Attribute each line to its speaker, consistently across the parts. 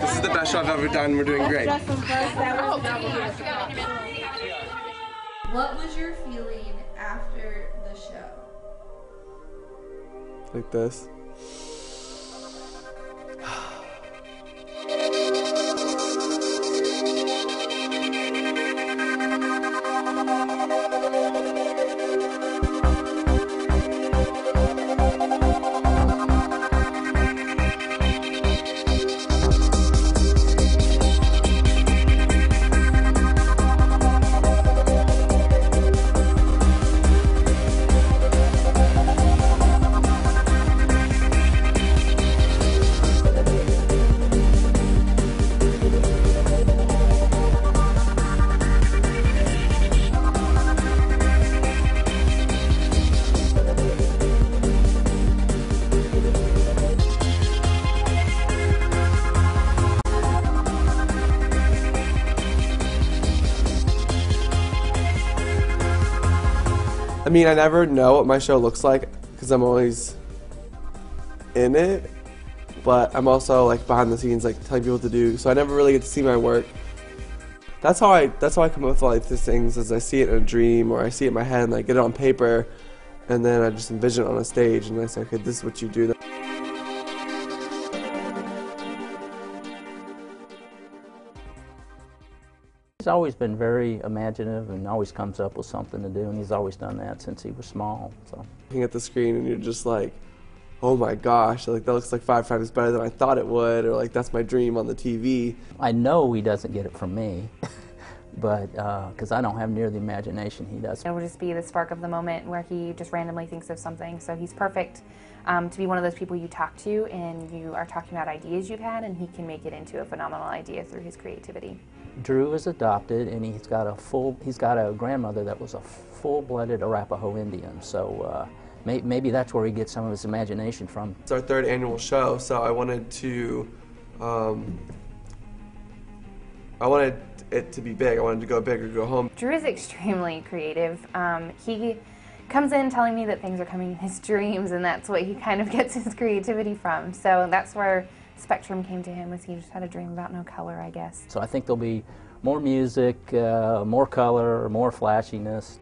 Speaker 1: This is the best show I've ever done. We're doing great.
Speaker 2: What was your feeling after the show?
Speaker 1: Like this. I mean, I never know what my show looks like because I'm always in it, but I'm also like behind the scenes, like telling people what to do. So I never really get to see my work. That's how I come up with like these things, is I see it in a dream or I see it in my head and I get it on paper, and then I just envision it on a stage and I say, okay, this is what you do.
Speaker 3: He's always been very imaginative and always comes up with something to do, and he's always done that since he was small. So
Speaker 1: Looking at the screen and you're just like, oh my gosh, like that looks like 5 times better than I thought it would, or like that's my dream on the TV.
Speaker 3: I know he doesn't get it from me, but because I don't have near the imagination he does.
Speaker 4: It will just be the spark of the moment where he just randomly thinks of something. So he's perfect to be one of those people you talk to and you are talking about ideas you've had, and he can make it into a phenomenal idea through his creativity.
Speaker 3: Drew is adopted, and he's got a grandmother that was a full-blooded Arapaho Indian. So maybe that's where he gets some of his imagination from.
Speaker 1: It's our 3rd annual show, so I wanted it to be big. I wanted to go big or go home.
Speaker 4: Drew is extremely creative. He comes in telling me that things are coming in his dreams, and that's what he kind of gets his creativity from. So that's where Spektrum came to him, was he just had a dream about no color, I guess.
Speaker 3: So I think there'll be more music, more color, more flashiness.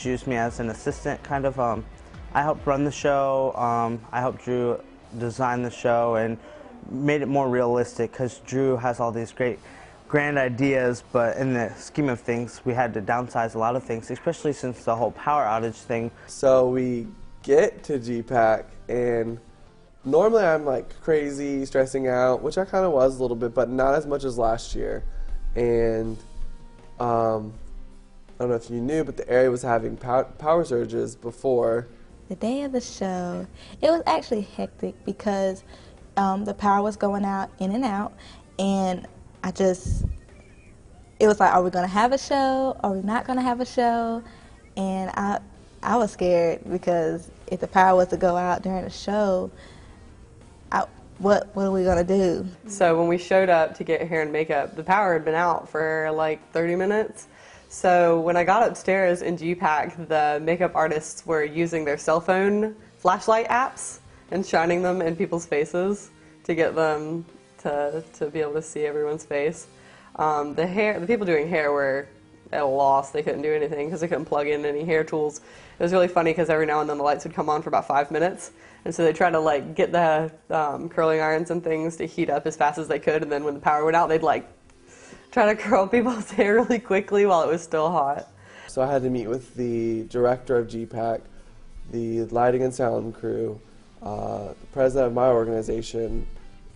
Speaker 5: Used me as an assistant, kind of. I helped run the show, I helped Drew design the show and made it more realistic, because Drew has all these great grand ideas, but in the scheme of things we had to downsize a lot of things, especially since the whole power outage thing.
Speaker 1: So we get to GPAC and normally I'm like crazy, stressing out, which I kind of was a little bit, but not as much as last year. And I don't know if you knew, but the area was having power surges before.
Speaker 6: The day of the show, it was actually hectic because the power was going out, in and out, and it was like, are we going to have a show? Are we not going to have a show? And I was scared, because if the power was to go out during the show, what are we going to do?
Speaker 7: So when we showed up to get hair and makeup, the power had been out for like 30 minutes. So when I got upstairs in GPAC, the makeup artists were using their cell phone flashlight apps and shining them in people's faces to get them to be able to see everyone's face. The people doing hair were at a loss. They couldn't do anything because they couldn't plug in any hair tools. It was really funny because every now and then the lights would come on for about 5 minutes, and so they tried to like get the curling irons and things to heat up as fast as they could, and then when the power went out, they'd like try to curl people's hair really quickly while it was still hot.
Speaker 1: So I had to meet with the director of GPAC, the lighting and sound crew, the president of my organization,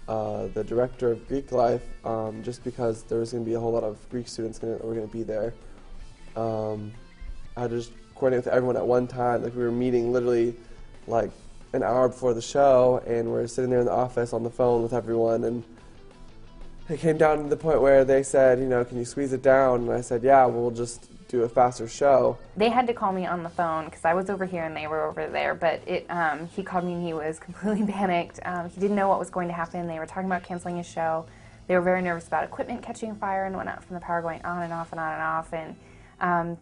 Speaker 1: the director of Greek life, just because there was going to be a whole lot of Greek students that were going to be there. I had to just coordinate with everyone at one time. Like, we were meeting literally like an hour before the show, and we're sitting there in the office on the phone with everyone, and it came down to the point where they said, you know, can you squeeze it down? And I said, yeah, we'll just do a faster show.
Speaker 4: They had to call me on the phone because I was over here and they were over there, but he called me and he was completely panicked. He didn't know what was going to happen. They were talking about canceling his show. They were very nervous about equipment catching fire and whatnot from the power going on and off and on and off, and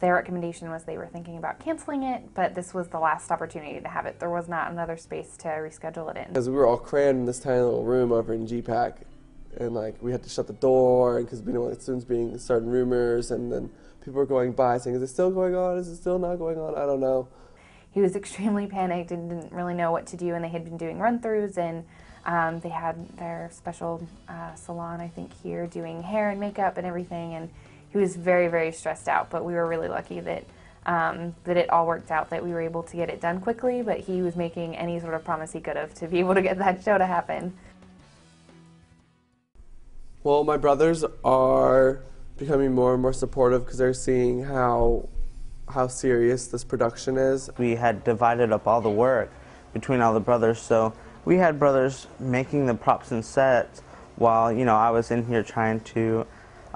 Speaker 4: their recommendation was they were thinking about canceling it, but this was the last opportunity to have it. There was not another space to reschedule it in.
Speaker 1: Because we were all crammed in this tiny little room over in GPAC, and like we had to shut the door because we didn't want students starting rumors, and then people were going by saying, is it still going on? Is it still not going on? I don't know.
Speaker 4: He was extremely panicked and didn't really know what to do, and they had been doing run-throughs, and they had their special salon, I think, here doing hair and makeup and everything, and he was very, very stressed out, but we were really lucky that that it all worked out, that we were able to get it done quickly, but he was making any sort of promise he could have to be able to get that show to happen.
Speaker 1: Well, my brothers are becoming more and more supportive because they're seeing how serious this production is.
Speaker 5: We had divided up all the work between all the brothers, so we had brothers making the props and sets while, you know, I was in here trying to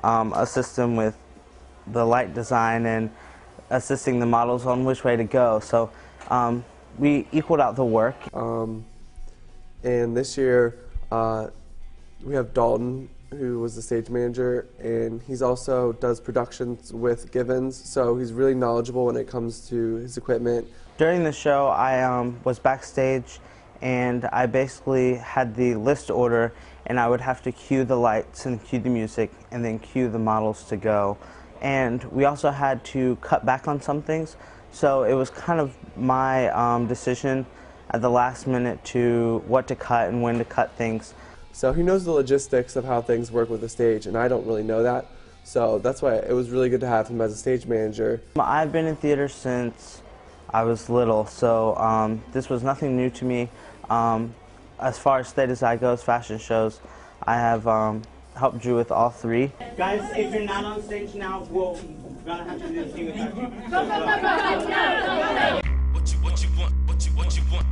Speaker 5: assist them with the light design and assisting the models on which way to go. So we equaled out the work.
Speaker 1: And this year we have Dalton, who was the stage manager, and he's also does productions with Givens, so he's really knowledgeable when it comes to his equipment.
Speaker 5: During the show, I was backstage, and I basically had the list order, and I would have to cue the lights and cue the music and then cue the models to go. And we also had to cut back on some things, so it was kind of my decision at the last minute to what to cut and when to cut things.
Speaker 1: So he knows the logistics of how things work with the stage, and I don't really know that. So that's why it was really good to have him as a stage manager.
Speaker 5: I've been in theater since I was little, so this was nothing new to me. As far as State as I goes, fashion shows, I have helped Drew with all three.
Speaker 8: Guys, if you're not on stage now, we're gonna have to do this thing with our What you want?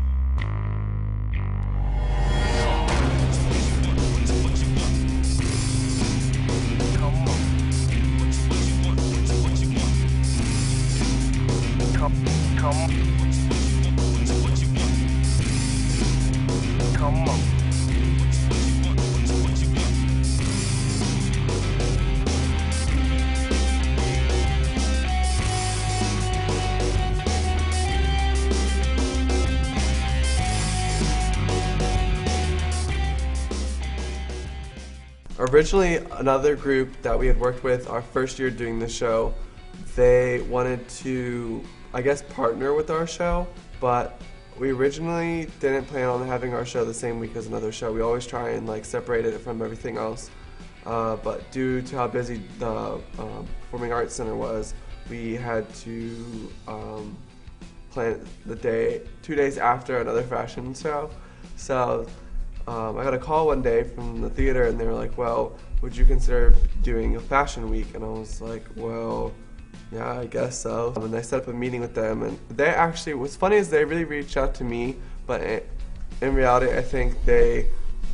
Speaker 1: Originally, another group that we had worked with our first year doing the show, they wanted to, I guess, partner with our show, but we originally didn't plan on having our show the same week as another show. We always try and like separate it from everything else, but due to how busy the Performing Arts Center was, we had to plan the 2 days after another fashion show. So I got a call one day from the theater, and they were like, well, would you consider doing a fashion week? And I was like, well, yeah, I guess so. And I set up a meeting with them, and they actually, what's funny is they really reached out to me, but in reality, I think they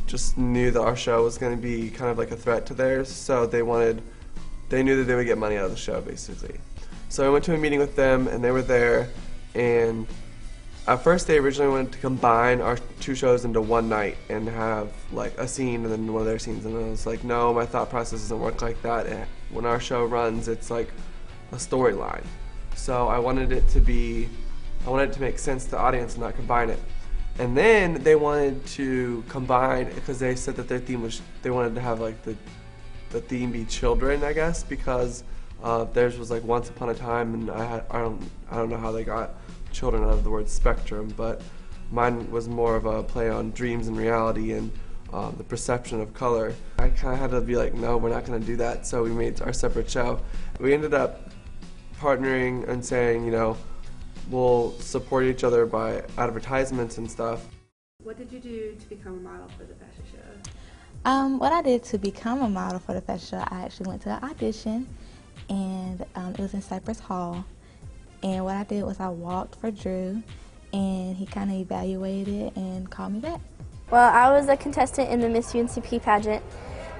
Speaker 1: just knew that our show was going to be kind of like a threat to theirs, so they knew that they would get money out of the show, basically. So I went to a meeting with them, and they were there, and at first they originally wanted to combine our two shows into one night and have like a scene and then one of their scenes, and I was like, no, my thought process doesn't work like that. When our show runs, it's like a storyline. So I wanted it to make sense to the audience and not combine it. And then they wanted to combine, because they said that their theme was, they wanted to have like the theme be children, I guess, because theirs was like Once Upon a Time, and I don't know how they got children out of the word Spektrum, but mine was more of a play on dreams and reality and the perception of color. I kind of had to be like, no, we're not going to do that, so we made our separate show. We ended up partnering and saying, you know, we'll support each other by advertisements and stuff.
Speaker 2: What did you do to become a model for the fashion show?
Speaker 6: What I did to become a model for the fashion show, I actually went to an audition, and it was in Cypress Hall. And what I did was I walked for Drew, and he kind of evaluated it and called me back.
Speaker 9: Well, I was a contestant in the Miss UNCP pageant,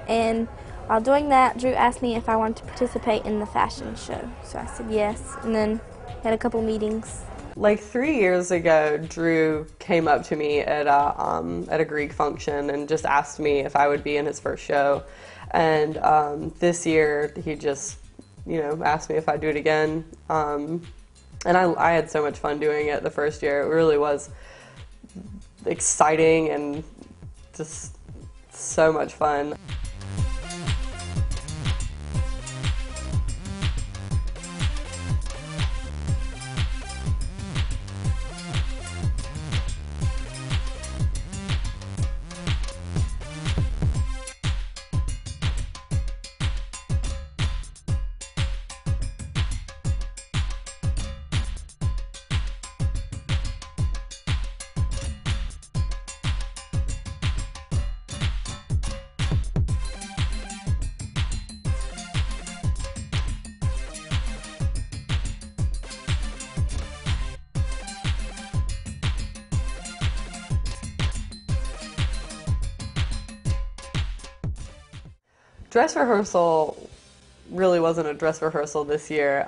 Speaker 9: and while doing that, Drew asked me if I wanted to participate in the fashion show. So I said yes, and then had a couple meetings.
Speaker 7: Like 3 years ago, Drew came up to me at a Greek function and just asked me if I would be in his first show. And this year, he just, asked me if I'd do it again. And I had so much fun doing it the first year. It really was exciting and just so much fun. Dress rehearsal really wasn't a dress rehearsal this year.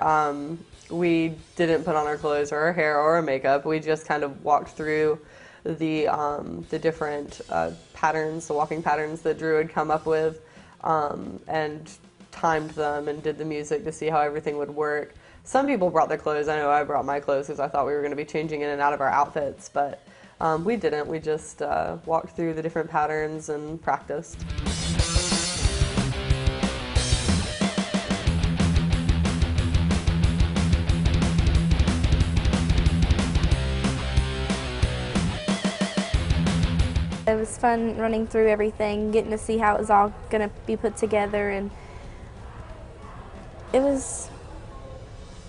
Speaker 7: We didn't put on our clothes or our hair or our makeup. We just kind of walked through the different patterns, the walking patterns that Drew had come up with, and timed them and did the music to see how everything would work. Some people brought their clothes. I know I brought my clothes because I thought we were going to be changing in and out of our outfits, but we didn't. We just walked through the different patterns and practiced.
Speaker 9: It was fun running through everything, getting to see how it was all going to be put together, and it was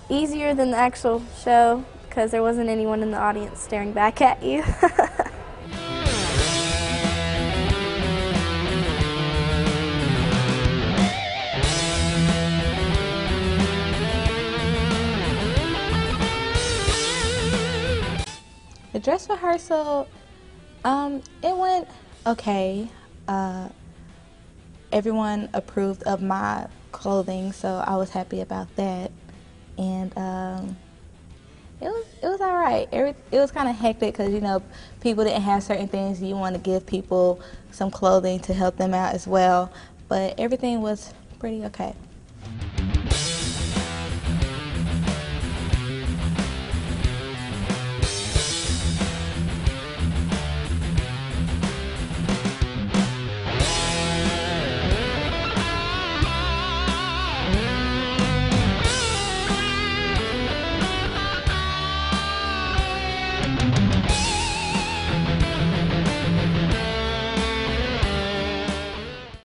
Speaker 9: easier than the actual show because there wasn't anyone in the audience staring back at you.
Speaker 6: The dress rehearsal, it went okay. Everyone approved of my clothing, so I was happy about that. And it was all right. It was kind of hectic because people didn't have certain things. You want to give people some clothing to help them out as well. But everything was pretty okay.